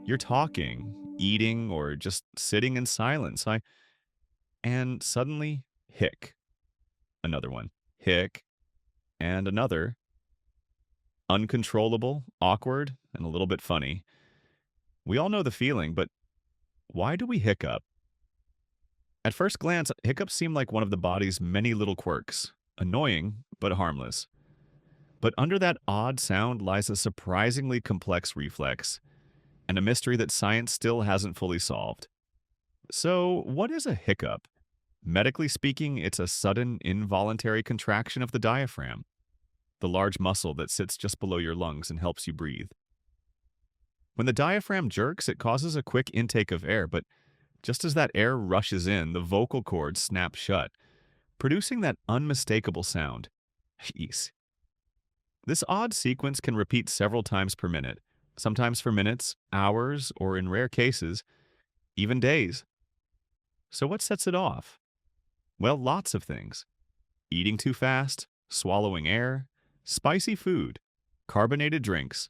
You're talking, eating, or just sitting in silence. And suddenly, hic, another one, hic, and another, uncontrollable, awkward, and a little bit funny. We all know the feeling, but why do we hiccup? At first glance, hiccups seem like one of the body's many little quirks, annoying but harmless. But under that odd sound lies a surprisingly complex reflex, and a mystery that science still hasn't fully solved. So, what is a hiccup? Medically speaking, it's a sudden, involuntary contraction of the diaphragm, the large muscle that sits just below your lungs and helps you breathe. When the diaphragm jerks, it causes a quick intake of air, but just as that air rushes in, the vocal cords snap shut, producing that unmistakable sound. Jeez. This odd sequence can repeat several times per minute, sometimes for minutes, hours, or in rare cases, even days. So what sets it off? Well, lots of things. Eating too fast, swallowing air, spicy food, carbonated drinks,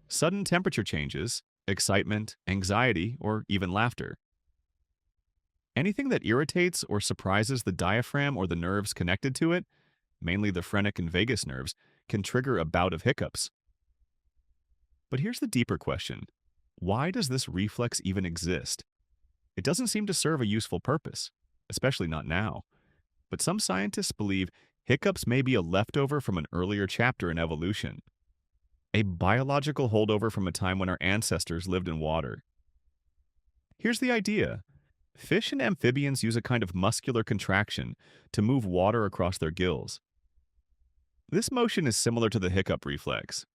sudden temperature changes, excitement, anxiety, or even laughter. Anything that irritates or surprises the diaphragm or the nerves connected to it, mainly the phrenic and vagus nerves, can trigger a bout of hiccups. But here's the deeper question. Why does this reflex even exist? It doesn't seem to serve a useful purpose, especially not now. But some scientists believe hiccups may be a leftover from an earlier chapter in evolution, a biological holdover from a time when our ancestors lived in water. Here's the idea. Fish and amphibians use a kind of muscular contraction to move water across their gills. This motion is similar to the hiccup reflex.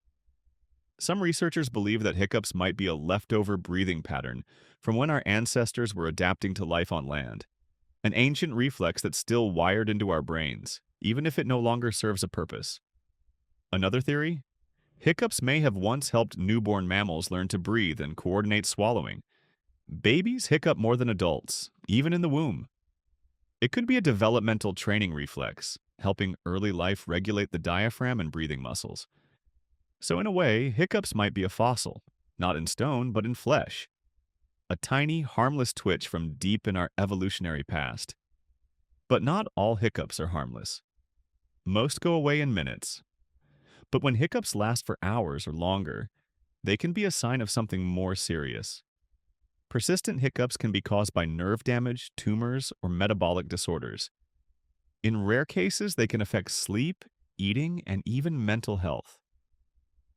Some researchers believe that hiccups might be a leftover breathing pattern from when our ancestors were adapting to life on land, an ancient reflex that's still wired into our brains, even if it no longer serves a purpose. Another theory? Hiccups may have once helped newborn mammals learn to breathe and coordinate swallowing. Babies hiccup more than adults, even in the womb. It could be a developmental training reflex, helping early life regulate the diaphragm and breathing muscles. So in a way, hiccups might be a fossil, not in stone, but in flesh. A tiny, harmless twitch from deep in our evolutionary past. But not all hiccups are harmless. Most go away in minutes. But when hiccups last for hours or longer, they can be a sign of something more serious. Persistent hiccups can be caused by nerve damage, tumors, or metabolic disorders. In rare cases, they can affect sleep, eating, and even mental health.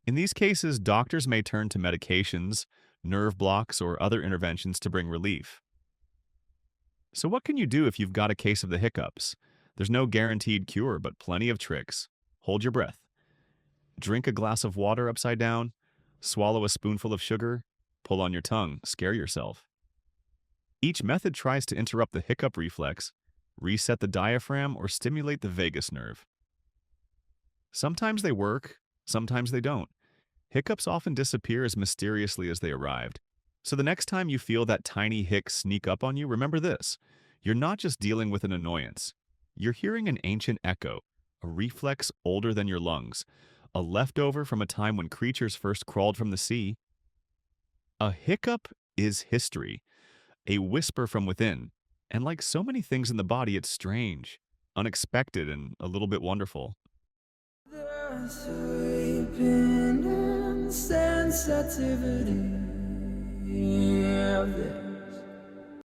In these cases, doctors may turn to medications, nerve blocks, or other interventions to bring relief. So what can you do if you've got a case of the hiccups? There's no guaranteed cure, but plenty of tricks. Hold your breath. Drink a glass of water upside down. Swallow a spoonful of sugar. Pull on your tongue. Scare yourself. Each method tries to interrupt the hiccup reflex, reset the diaphragm, or stimulate the vagus nerve. Sometimes they work, sometimes they don't. Hiccups often disappear as mysteriously as they arrived. So the next time you feel that tiny hic sneak up on you, remember this. You're not just dealing with an annoyance. You're hearing an ancient echo, a reflex older than your lungs, a leftover from a time when creatures first crawled from the sea. A hiccup is history, a whisper from within. And like so many things in the body, it's strange, unexpected, and a little bit wonderful. The sweeping insensitivity